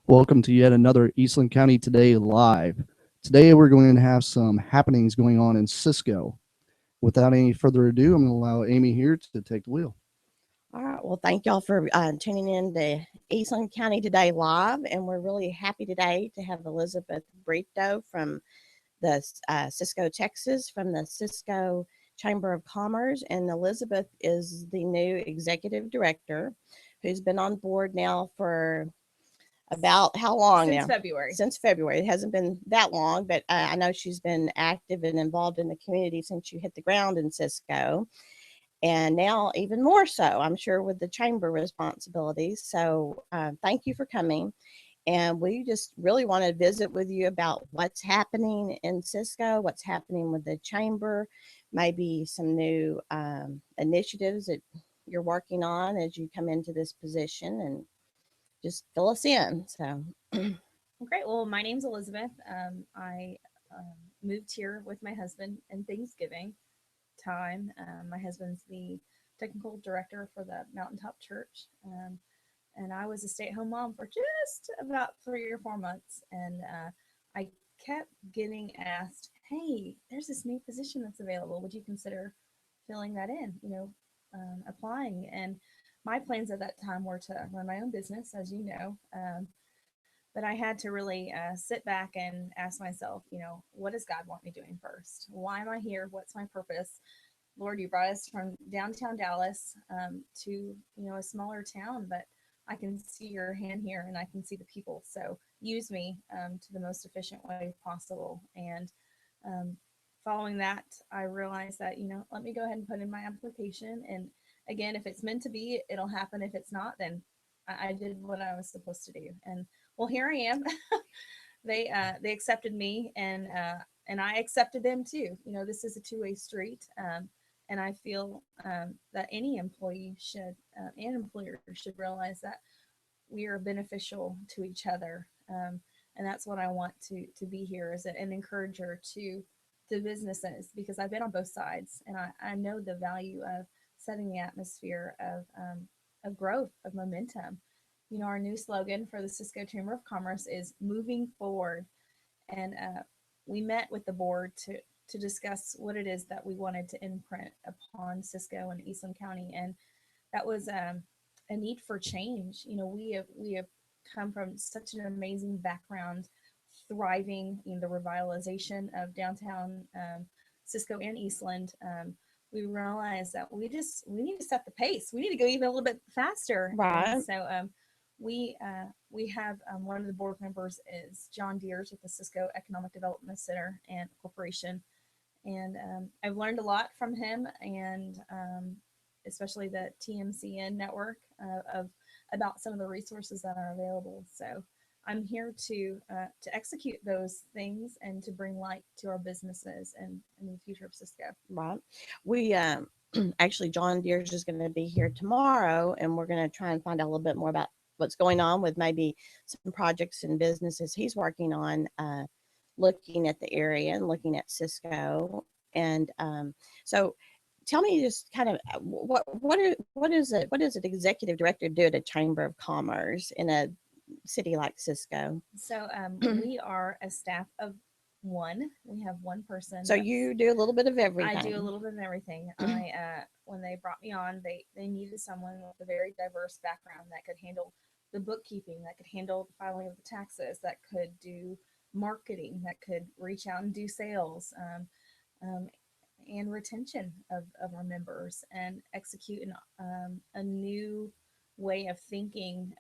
Welcome to yet another Eastland County Today live. Today we're going to have some happenings going on in Cisco. Without any further ado, I'm going to allow Amy here to take the wheel. All right. Well, thank y'all for tuning in to Eastland County Today Live. And we're really happy today to have Elizabeth Brito from the Cisco, Texas, from the Cisco Chamber of Commerce. And Elizabeth is the new executive director who's been on board now for about how long Since now? February. Since February. It hasn't been that long, but I know she's been active and involved in the community since you hit the ground in Cisco. And now even more so, I'm sure, with the chamber responsibilities. So thank you for coming. And we just really want to visit with you about what's happening in Cisco, what's happening with the chamber, maybe some new initiatives that you're working on as you come into this position, and just fill us in. So, Great. Well, my name's Elizabeth. I moved here with my husband in Thanksgiving time. My husband's the technical director for the Mountaintop Church. And I was a stay-at-home mom for just about 3 or 4 months. And I kept getting asked, hey, there's this new position that's available. Would you consider filling that in, applying? And my plans at that time were to run my own business, as you know. But I had to really sit back and ask myself, what does God want me doing first? Why am I here? What's my purpose? Lord, you brought us from downtown Dallas to, a smaller town, but I can see your hand here and I can see the people. So use me to the most efficient way possible. And following that, I realized that, let me go ahead and put in my application. And again, if it's meant to be, it'll happen. If it's not, then I did what I was supposed to do. And well, here I am. They accepted me, and I accepted them too. This is a two-way street. And I feel that any employee should and employer should realize that we are beneficial to each other. And that's what I want to be here as an encourager to businesses, because I've been on both sides, and I know the value of setting the atmosphere of growth, of momentum. Our new slogan for the Cisco Chamber of Commerce is moving forward. And we met with the board to discuss what it is that we wanted to imprint upon Cisco and Eastland County. And that was a need for change. We have come from such an amazing background, thriving in the revitalization of downtown Cisco and Eastland. We realized that we need to set the pace. We need to go even a little bit faster. Right. And so we have one of the board members is John Deers with the Cisco Economic Development Center and Corporation. And I've learned a lot from him, and especially the TMCN network of about some of the resources that are available. So I'm here to execute those things and to bring light to our businesses and the future of Cisco. right. We actually, John Deers is going to be here tomorrow, and we're going to try and find out a little bit more about what's going on with maybe some projects and businesses he's working on, looking at the area and looking at Cisco. And so tell me just kind of what is it executive director do at a chamber of commerce in a city like Cisco? So we are a staff of one. We have one person. So you do a little bit of everything. I do a little bit of everything. I when they brought me on, they needed someone with a very diverse background that could handle the bookkeeping, that could handle the filing of the taxes, that could do marketing, that could reach out and do sales, and retention of our members, and execute a new way of thinking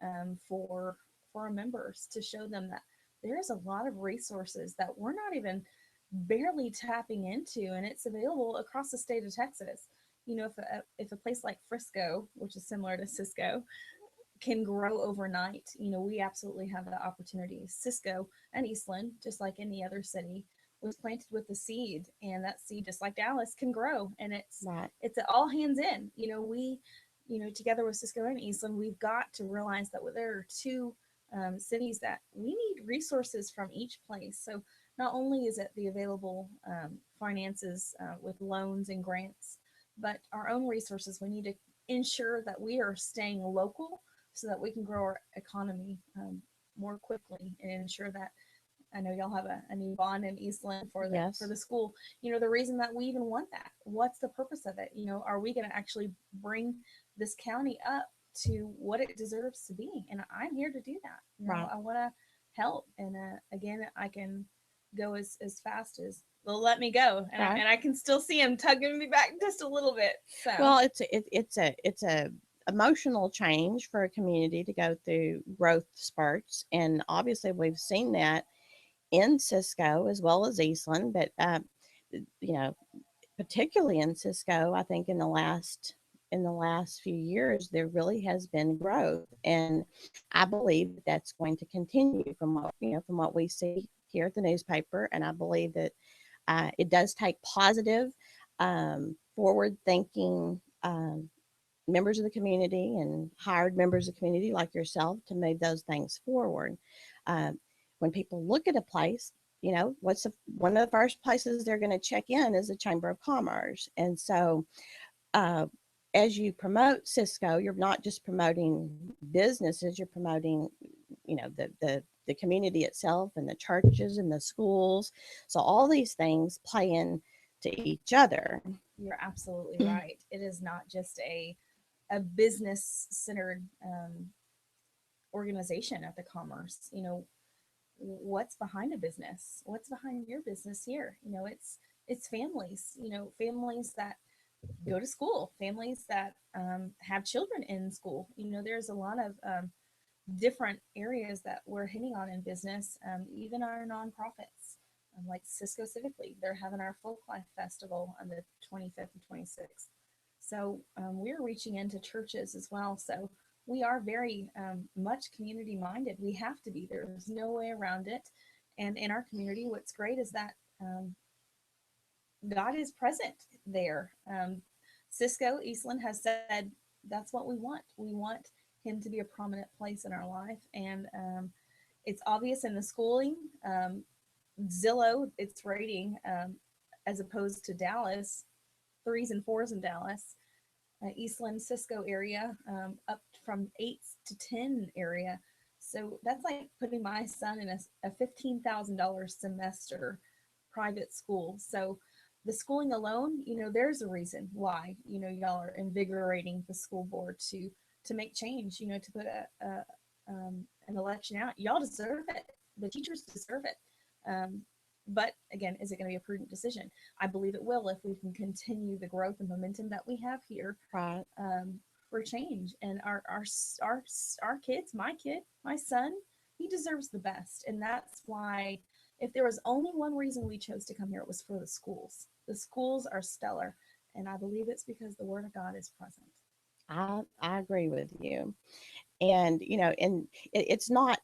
for our members, to show them that there's a lot of resources that we're not even barely tapping into, and it's available across the state of Texas. If a place like Frisco, which is similar to Cisco, can grow overnight, we absolutely have the opportunity. Cisco and Eastland, just like any other city, was planted with the seed, and that seed, just like Dallas, can grow. And it's Right. it's all hands in. We together with Cisco and Eastland, we've got to realize that there are two cities that we need resources from each place. So not only is it the available finances with loans and grants, but our own resources. We need to ensure that we are staying local so that we can grow our economy more quickly and ensure that I know y'all have a new bond in Eastland for Yes. the school. You know, the reason that we even want that. What's the purpose of it? You know, are we going to actually bring this county up to what it deserves to be? And I'm here to do that. You know, Right. I want to help. And again, I can go as fast as they'll let me go, and, Right. and I can still see him tugging me back just a little bit. So Well, it's a emotional change for a community to go through growth spurts, and obviously we've seen that in Cisco as well as Eastland, but you know, particularly in Cisco, I think in the last few years there really has been growth, and I believe that that's going to continue from what we see here at the newspaper, and I believe that it does take positive, forward thinking. Members of the community and hired members of the community like yourself to move those things forward. Um, when people look at a place, one of the first places they're going to check in is the Chamber of Commerce. And so, uh, as you promote Cisco, you're not just promoting businesses; you're promoting, the community itself and the churches and the schools. So all these things play in to each other. you're absolutely right. It is not just a business centered organization at the Commerce. You know, what's behind a business? What's behind your business here? You know, it's families. You know, families that go to school, families that have children in school. You know, there's a lot of different areas that we're hitting on in business, even our nonprofits. Like Cisco Civically, they're having our Folk Life Festival on the 25th and 26th. So we're reaching into churches as well. So we are very much community minded. We have to be. There's no way around it. And in our community, what's great is that God is present there. Cisco Eastland has said that's what we want. We want him to be a prominent place in our life, and it's obvious in the schooling. Zillow, its rating, as opposed to Dallas, threes and fours in Dallas, Eastland Cisco area, up from 8 to 10 area. So that's like putting my son in a $15,000 semester private school. So the schooling alone, you know, there's a reason why, you know, y'all are invigorating the school board to make change, you know, to put an election out. Y'all deserve it. The teachers deserve it. But again, is it going to be a prudent decision? I believe it will if we can continue the growth and momentum that we have here, Right. for change. And our kids, my kid, my son, he deserves the best, and that's why. If there was only one reason we chose to come here, it was for the schools. The schools are stellar, and I believe it's because the Word of God is present. I agree with you. And it's not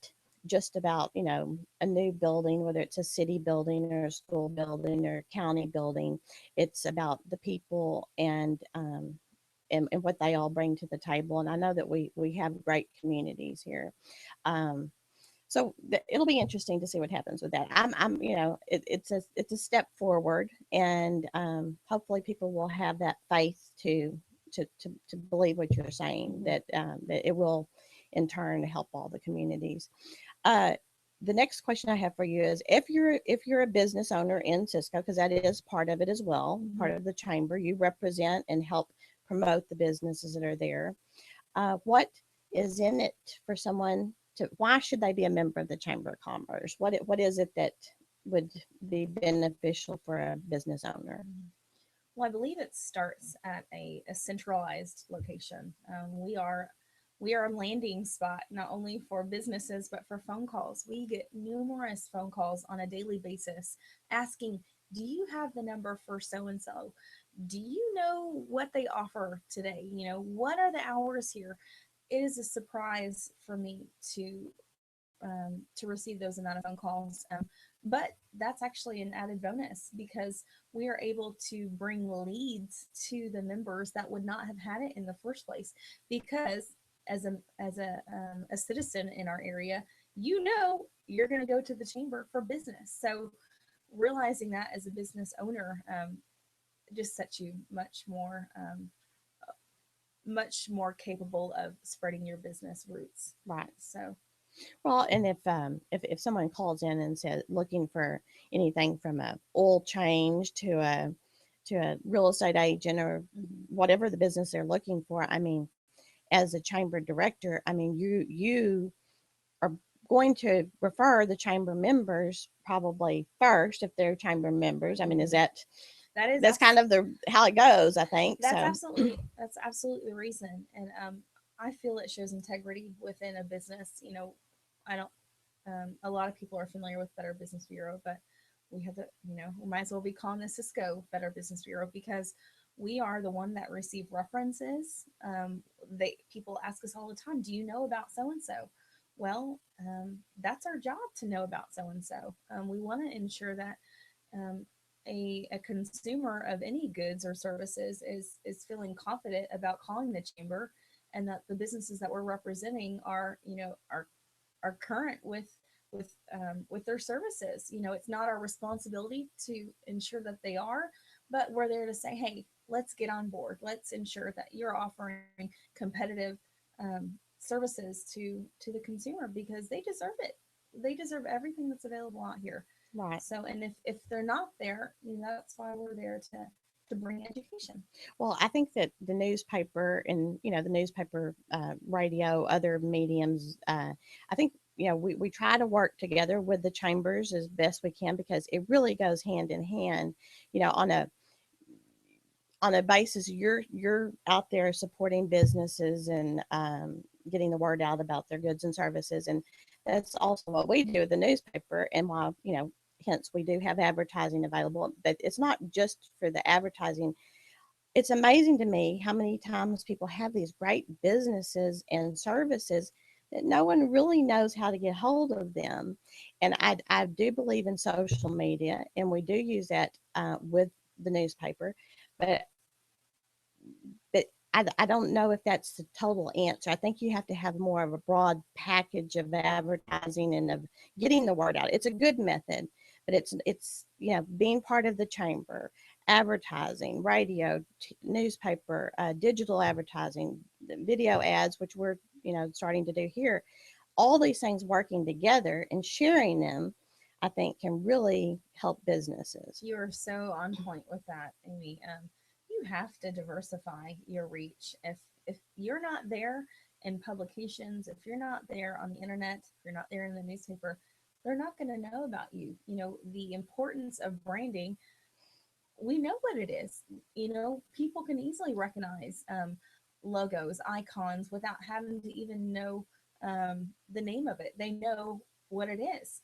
just about, a new building, whether it's a city building or a school building or a county building. It's about the people and what they all bring to the table. And I know that we have great communities here. So it'll be interesting to see what happens with that. It's a step forward, and hopefully people will have that faith to believe what you're saying, that it will in turn help all the communities. Uh, the next question I have for you is, if you're a business owner in Cisco, because that is part of it as well, part of the chamber, you represent and help promote the businesses that are there. What is in it for someone to? Why should they be a member of the Chamber of Commerce? What is it that would be beneficial for a business owner? Well, I believe it starts at a centralized location. We are a landing spot not only for businesses but for phone calls. We get numerous phone calls on a daily basis asking, "Do you have the number for so and so? Do you know what they offer today? You know, what are the hours here?" It is a surprise for me to receive those amount of phone calls. But that's actually an added bonus because we are able to bring leads to the members that would not have had it in the first place. Because as a citizen in our area, you know you're going to go to the chamber for business. So realizing that as a business owner just sets you much more capable of spreading your business roots. Right. So Well, and if someone calls in and says looking for anything from a oil change to a real estate agent or whatever the business they're looking for, I mean, as a chamber director, I mean, you are going to refer the chamber members probably first if they're chamber members. I mean, is that That is that's kind of the how it goes, I think. that's So absolutely the reason, and I feel it shows integrity within a business. I don't. A lot of people are familiar with Better Business Bureau, but we have we might as well be calling this Cisco Better Business Bureau because we are the one that receive references. People ask us all the time, do you know about so and so? Well, that's our job to know about so and so. We want to ensure that um, a consumer of any goods or services is feeling confident about calling the chamber, and that the businesses that we're representing are are current with their services. It's not our responsibility to ensure that they are, but we're there to say, hey, let's get on board. Let's ensure that you're offering competitive services to the consumer because they deserve it. They deserve everything that's available out here. right. So, and if they're not there, that's why we're there to bring education. Well, I think that the newspaper and the newspaper, radio, other mediums, I think we try to work together with the chambers as best we can because it really goes hand in hand. On a basis, you're out there supporting businesses and getting the word out about their goods and services, and that's also what we do with the newspaper. And while hence we do have advertising available, but it's not just for the advertising. It's amazing to me how many times people have these great businesses and services that no one really knows how to get hold of them. And I do believe in social media, and we do use that with the newspaper, but but I don't know if that's the total answer. I think you have to have more of a broad package of advertising and of getting the word out. It's a good method, but it's being part of the chamber, advertising, radio, newspaper, digital advertising, video ads, which we're starting to do here. All these things working together and sharing them, I think, can really help businesses. You are so on point with that, Amy. You have to diversify your reach. If you're not there in publications, if you're not there on the internet, if you're not there in the newspaper, they're not going to know about you. The importance of branding, we know what it is. People can easily recognize logos, icons without having to even know the name of it. They know what it is.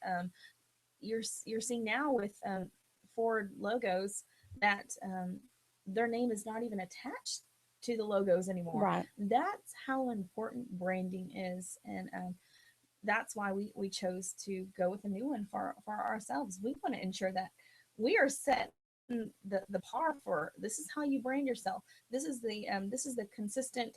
You're seeing now with Ford logos that their name is not even attached to the logos anymore. Right. That's how important branding is, and that's why we chose to go with a new one for ourselves. We want to ensure that we are setting the par for this is how you brand yourself. This is the consistent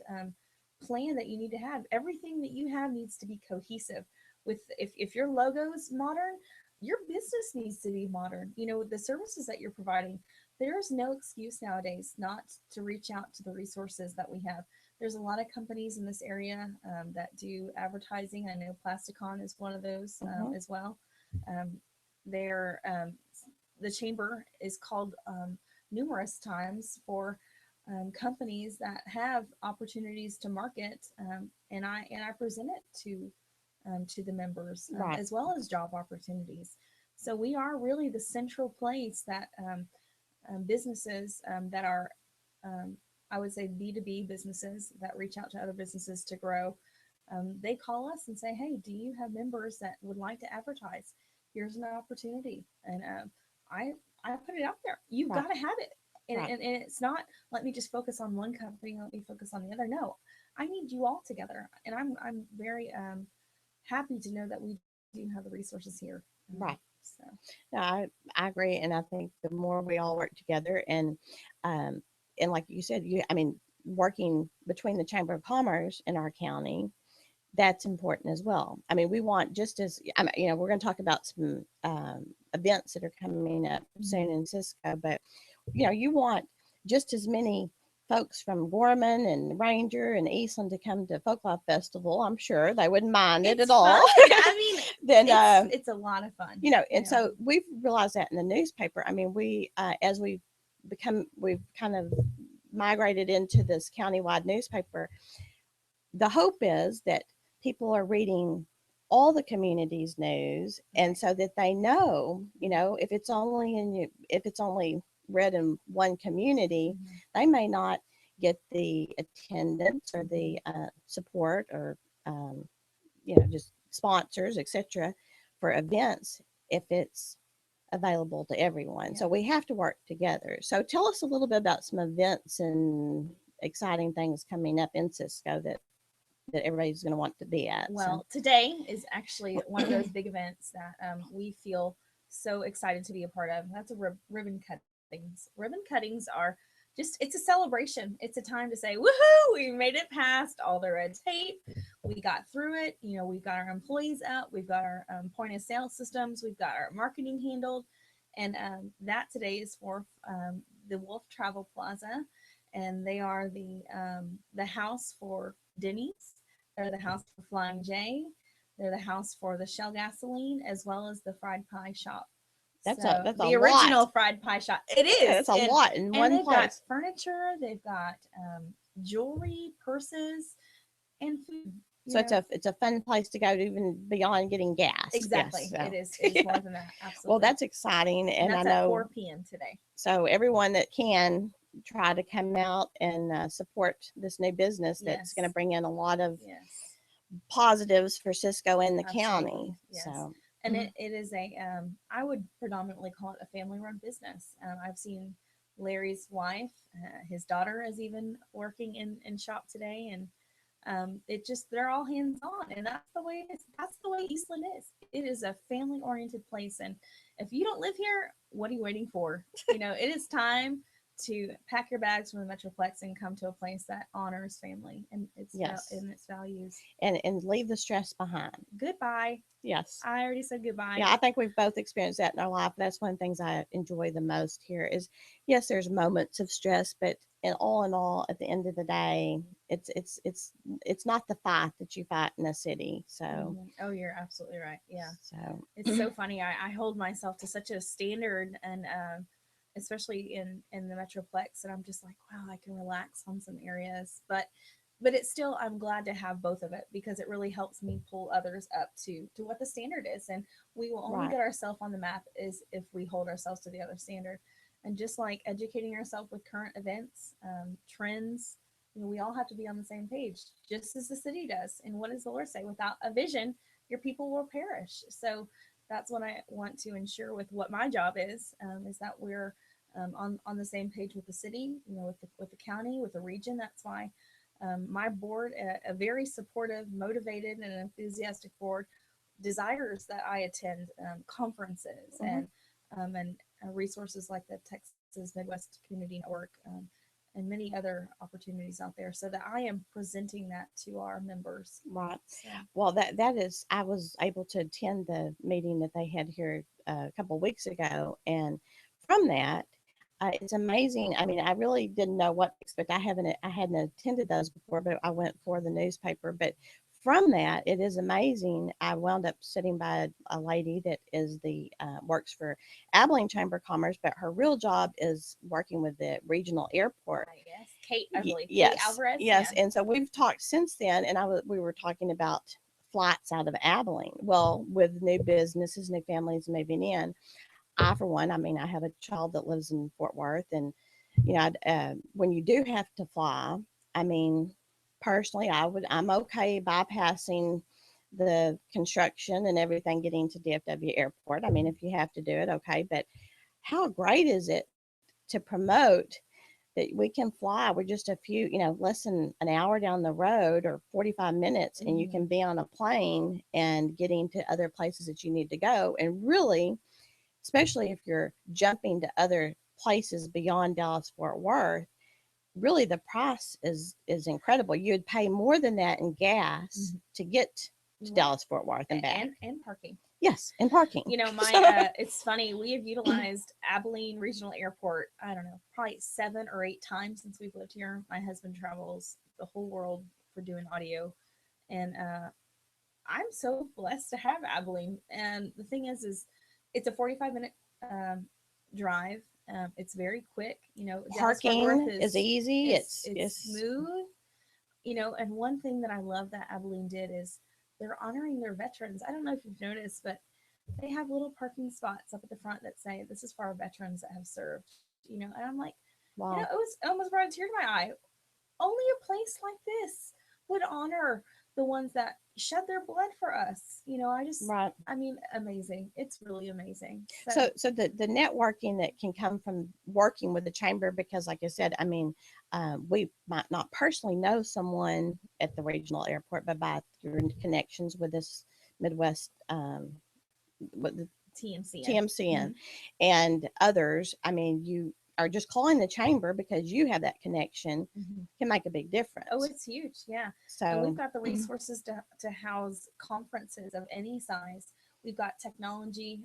plan that you need to have. Everything that you have needs to be cohesive. If your logo's modern, your business needs to be modern. The services that you're providing, there's no excuse nowadays not to reach out to the resources that we have. There's a lot of companies in this area that do advertising. I know Plasticon is one of those as well. They're the chamber is called numerous times for companies that have opportunities to market, and I present it to the members Right. as well as job opportunities. So we are really the central place that businesses that are, I would say, B2B businesses that reach out to other businesses to grow. They call us and say, hey, do you have members that would like to advertise? Here's an opportunity. And I put it out there. You've Right. got to have it. And, Right. and it's not, let me just focus on one company, let me focus on the other. No, I need you all together. And I'm very happy to know that we do have the resources here. Right. So No, I agree, and I think the more we all work together, um, and like you said, I mean, working between the Chamber of Commerce in our county, that's important as well. I mean, we want just as we're going to talk about some events that are coming up soon in Cisco, but you want just as many folks from Gorman and Ranger and Eastland to come to Folklore Festival, I'm sure they wouldn't mind it It's at all. fun. I mean, Then it's a lot of fun. and so we've realized that in the newspaper. I mean, we as we've kind of migrated into this countywide newspaper. The hope is that people are reading all the community's news, and so that they know, if it's only if it's only read in one community, Mhm. they may not get the attendance or the support or just sponsors, etc., for events if it's available to everyone. So Yeah. we have to work together. So tell us a little bit about some events and exciting things coming up in Cisco that everybody's going to want to be at. Well, today is actually one of those big events that we feel so excited to be a part of. That's a ribbon cuttings. Ribbon cuttings are it's a celebration. It's a time to say, woohoo, we made it past all the red tape. We got through it. We've got our employees out. We've got our point of sale systems. We've got our marketing handled. And that today is for the Wolf Travel Plaza. And they are the house for Denny's. They're the house for Flying J. They're the house for the Shell Gasoline, as well as the Fried Pie Shop. That's So a the lot. original Fried Pie Shop. It is. It's a lot in And one they've got place. furniture. They've got jewelry, purses, and food. So it's a fun place to go to, even beyond getting gas. Exactly. Yes, so. It is. It is more than that. Absolutely. Well, that's exciting, and that's I know at 4 p.m. today. So everyone that can try to come out and support this new business that's going to bring in a lot of positives for Cisco and the county. Yes. So and it is I would predominantly call it a family-run business. I've seen Larry's wife, his daughter is even working in shop today, and they're all hands-on, and that's the way Eastland is. It is a family-oriented place, and if you don't live here, what are you waiting for? It is time to pack your bags from the Metroplex and come to a place that honors family and its values, and leave the stress behind. Goodbye. Yes, I already said goodbye. Yeah, I think we've both experienced that in our life. That's one of the things I enjoy the most here is, yes, there's moments of stress, but in all, at the end of the day, it's not the fight that you fight in a city. So Oh, you're absolutely right. Yeah. So it's so funny. I hold myself to such a standard, and especially in the Metroplex, and I'm just like, wow, I can relax on some areas, but it's still, I'm glad to have both of it, because it really helps me pull others up to what the standard is. And we will only get ourselves on the map is if we hold ourselves to the other standard. And just like educating yourself with current events, trends, we all have to be on the same page, just as the city does. And what does the Lord say? Without a vision, your people will perish. So that's what I want to ensure with what my job is that we're on the same page with the city, with the county, with the region. That's why my board, a very supportive, motivated, and enthusiastic board, desires that I attend conferences and resources like the Texas Midwest Community Network and many other opportunities out there, so that I am presenting that to our members. Right. So. Well, that is, I was able to attend the meeting that they had here a couple of weeks ago, and from that, it's amazing. I mean, I really didn't know what to expect. I hadn't attended those before, but I went for the newspaper. But from that, it is amazing. I wound up sitting by a lady that is works for Abilene Chamber of Commerce, but her real job is working with the regional airport. Yes, Kate, I believe. Yes, Kate Alvarez. yes. Yeah. And so we've talked since then, and we were talking about flights out of Abilene. Well, with new businesses, new families moving in. I, for one, I mean, I have a child that lives in Fort Worth, and when you do have to fly, I mean, personally, I'm okay bypassing the construction and everything, getting to DFW Airport. I mean, if you have to do it, okay. But how great is it to promote that we can fly? We're just a few, less than an hour down the road or 45 minutes, and you can be on a plane and getting to other places that you need to go, and really, especially if you're jumping to other places beyond Dallas-Fort Worth, really the price is incredible. You would pay more than that in gas to get to Dallas-Fort Worth and back. And parking. Yes, and parking. You know, it's funny. We have utilized Abilene Regional Airport, I don't know, probably 7 or 8 times since we've lived here. My husband travels the whole world for doing audio. And I'm so blessed to have Abilene. And the thing is it's a 45-minute drive. It's very quick. You know, Parking is easy. It's smooth. You know, and one thing that I love that Abilene did is they're honoring their veterans. I don't know if you've noticed, but they have little parking spots up at the front that say, "This is for our veterans that have served." You know, and I'm like, wow. you know, it almost brought a tear to my eye. Only a place like this would honor the ones that shed their blood for us. You know, Right. I mean, amazing. It's really amazing. So the networking that can come from working with the chamber, because like I said, I mean, we might not personally know someone at the regional airport, but by your connections with this Midwest, with the TMCN Mm-hmm. and others, I mean, you are just calling the chamber because you have that connection Mm-hmm. can make a big difference. Oh, it's huge. Yeah. So And we've got the resources to house conferences of any size. We've got technology,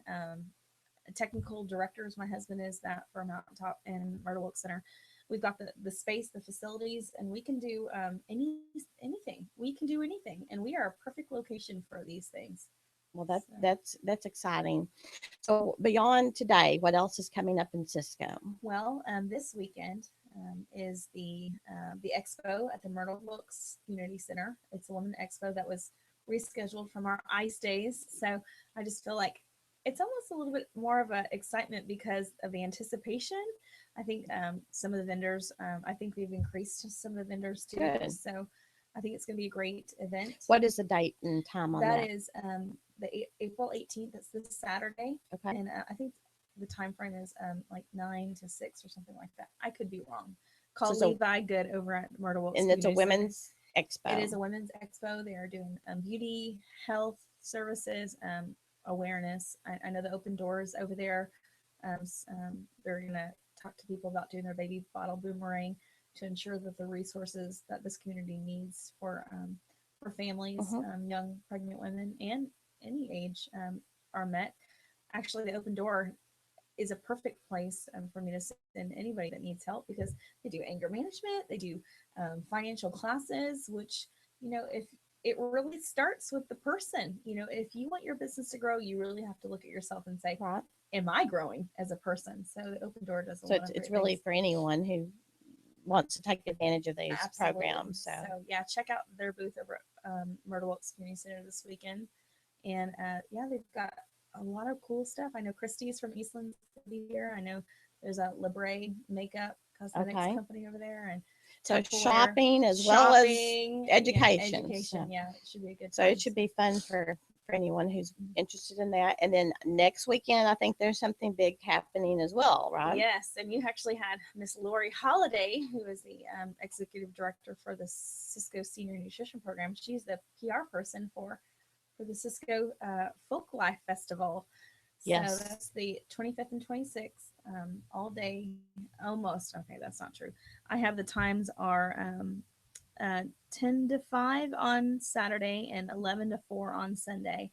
technical directors. My husband is that for Mountaintop and Myrtle Oak Center. We've got the space, the facilities, and we can do anything. We can do anything, and we are a perfect location for these things. well, that's exciting. So beyond today, what else is coming up in Cisco? Well, this weekend is the expo at the Myrtle Oaks Community Center. It's a women expo that was rescheduled from our ICE days. So I just feel like it's almost a little bit more of a excitement because of the anticipation. I think some of the vendors, I think we've increased some of the vendors too. Good. So I think it's going to be a great event. What is the date and time on that? That is April 18th. It's this Saturday. Okay. And I think the time frame is like 9 to 6 or something like that. I could be wrong. Call Levi Good over at Myrtle Oaks. And it's a women's expo. It is a women's expo. They are doing beauty, health services, awareness. I know the open doors over there. They're going to talk to people about doing their baby bottle boomerang to ensure that the resources that this community needs for families, young pregnant women, and any age are met. Actually, the open door is a perfect place for me to send anybody that needs help because they do anger management, they do financial classes, which, you know, if it really starts with the person, you know, if you want your business to grow, you really have to look at yourself and say, right, am I growing as a person? So the open door does a so lot of it's really things. For anyone who wants to take advantage of these Absolutely. programs. So yeah, check out their booth over at Myrtle Oaks Community Center this weekend. And yeah, they've got a lot of cool stuff. I know Christy's from Eastland here. I know there's a Libre makeup cosmetics company over there, and so shopping as well as education. Yeah, it should be a good time. So it should be fun for anyone who's interested in that. And then next weekend, I think there's something big happening as well, right? Yes, and you actually had Miss Lori Holiday, who is the executive director for the Cisco Senior Nutrition Program. She's the PR person for the Cisco Folk Life Festival. Yes. So that's the 25th and 26th, all day, almost. Okay, that's not true. I have the times are 10 to 5 on Saturday and 11 to 4 on Sunday.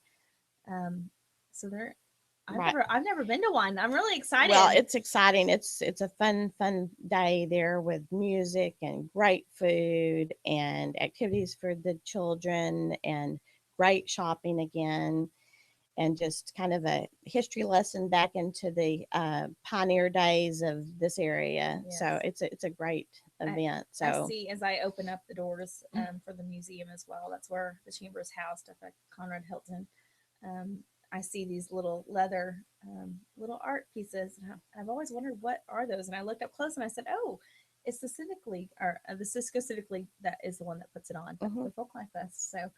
So they're, I've never been to one. I'm really excited. Well, it's exciting. It's a fun day there with music and great food and activities for the children and great shopping again, and just kind of a history lesson back into the pioneer days of this area. Yes. So it's a great event. I see as I open up the doors for the museum as well. That's where the chamber is housed up at Conrad Hilton. I see these little leather little art pieces. I've always wondered what are those, and I looked up close and I said, oh, it's the Civic League, or the Cisco Civic League that is the one that puts it on, the Folk Life Fest. So,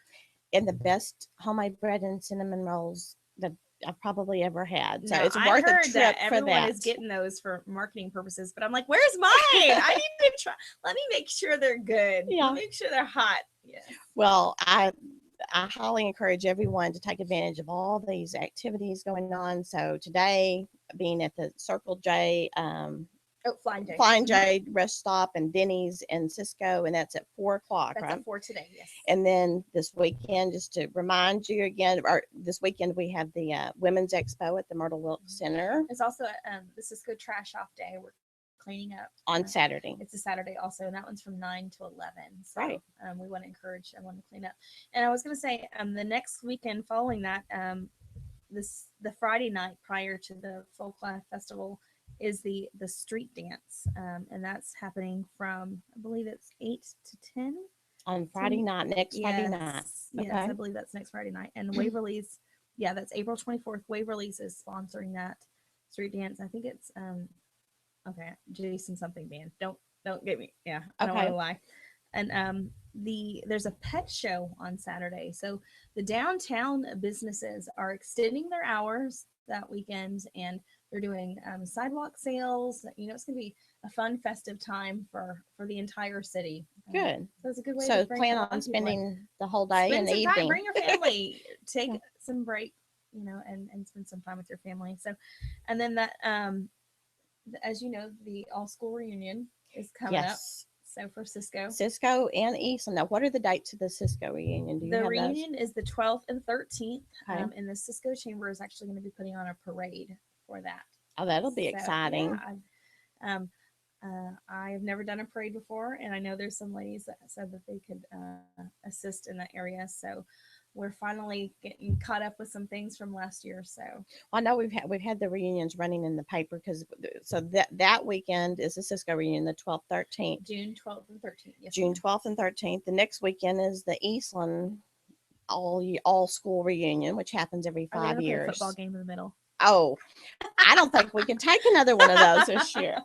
and the best homemade bread and cinnamon rolls that I've probably ever had. So now, it's worth a trip that for everyone that. Is getting those for marketing purposes, but I'm like, where's mine? I need to try. Let me make sure they're good. Yeah. Make sure they're hot. Yeah. Well, I highly encourage everyone to take advantage of all these activities going on. So today, being at the Circle J Flying J. Flying Mhm. J rest stop and Denny's and Cisco, and that's at 4 o'clock, That's right? at 4 today. Yes. And then this weekend, just to remind you again, or this weekend we have the Women's Expo at the Myrtle Wilkes Center It's also the Cisco Trash Off Day. We're cleaning up on Saturday. It's a Saturday also, and that one's from 9 to 11. So Right. We want to encourage everyone to clean up. And I was going to say, the next weekend following that, the Friday night prior to the Folklife Festival is the street dance, and that's happening from, I believe it's 8 to 10 On Friday night, next Friday night. Yes, Okay. I believe that's next Friday night. And Waverly's, yeah, that's April 24th. Waverly's is sponsoring that street dance. I think it's okay, Jason something band. Don't get me. Yeah, I don't want Okay. to lie. And there's a pet show on Saturday. So the downtown businesses are extending their hours that weekend, and they're doing sidewalk sales. You know, it's gonna be a fun, festive time for the entire city. Good. So it's a good way So to bring plan a lot on of people in. spending the whole day Spend and the some time, evening. bring your family, take some break, and spend some time with your family. So, and then that, as you know, the all school reunion is coming up. Yes. So for Cisco, And Eastland. Now, what are the dates of the Cisco reunion? Do you the have reunion is the 12th and 13th, Okay. and the Cisco Chamber is actually going to be putting on a parade for that. those? Oh, that'll be So, exciting. yeah, I've never done a parade before, and I know there's some ladies that said that they could assist in that area. So we're finally getting caught up with some things from last year. So I know we've had the reunions running in the paper because so that weekend is the Cisco reunion, the 12th, 13th. June 12th and 13th. Yes, June ma'am. 12th and 13th. The next weekend is the Eastland all school reunion, which happens every Are they 5 gonna put a years. football game in the middle? Oh, I don't think we can take another one of those this year.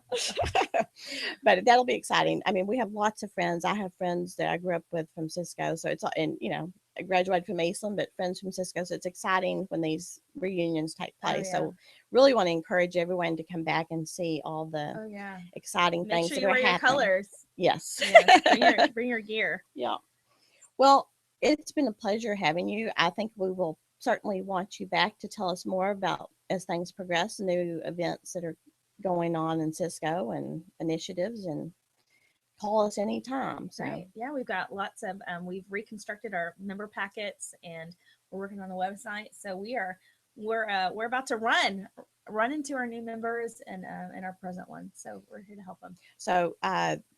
But that'll be exciting. I mean, we have lots of friends. I have friends that I grew up with from Cisco. So it's, and I graduated from Eastland, but friends from Cisco. So it's exciting when these reunions take place. Oh, yeah. So really want to encourage everyone to come back and see all the Oh yeah. exciting Make things sure that you are wear your happening. colors. Yes. Yes. Bring your gear. Yeah. Well, it's been a pleasure having you. I think we will certainly want you back to tell us more about as things progress, new events that are going on in Cisco and initiatives, and call us anytime. So Right. Yeah, we've got lots of we've reconstructed our member packets, and we're working on the website. So we're about to run into our new members and our present ones. So we're here to help them. So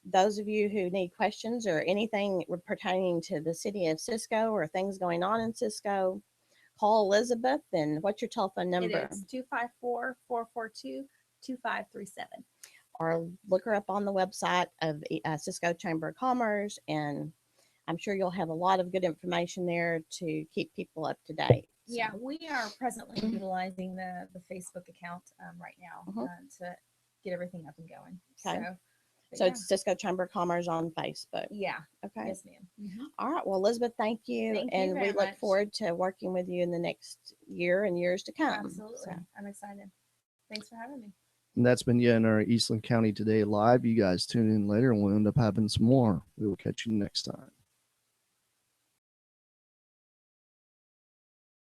those of you who need questions or anything pertaining to the city of Cisco or things going on in Cisco, call Elizabeth. And what's your telephone number? It is 254-442-2537. Or look her up on the website of Cisco Chamber of Commerce, and I'm sure you'll have a lot of good information there to keep people up to date. So. Yeah, we are presently utilizing the Facebook account right now to get everything up and going. Okay. So It's Cisco Chamber of Commerce on Facebook. Yeah. Okay. Yes, ma'am. All right. Well, Elizabeth, thank you. Thank you and we very look much. forward to working with you in the next year and years to come. Absolutely. So. I'm excited. Thanks for having me. And that's been yet another Eastland County Today Live. You guys tune in later and we'll end up having some more. We will catch you next time.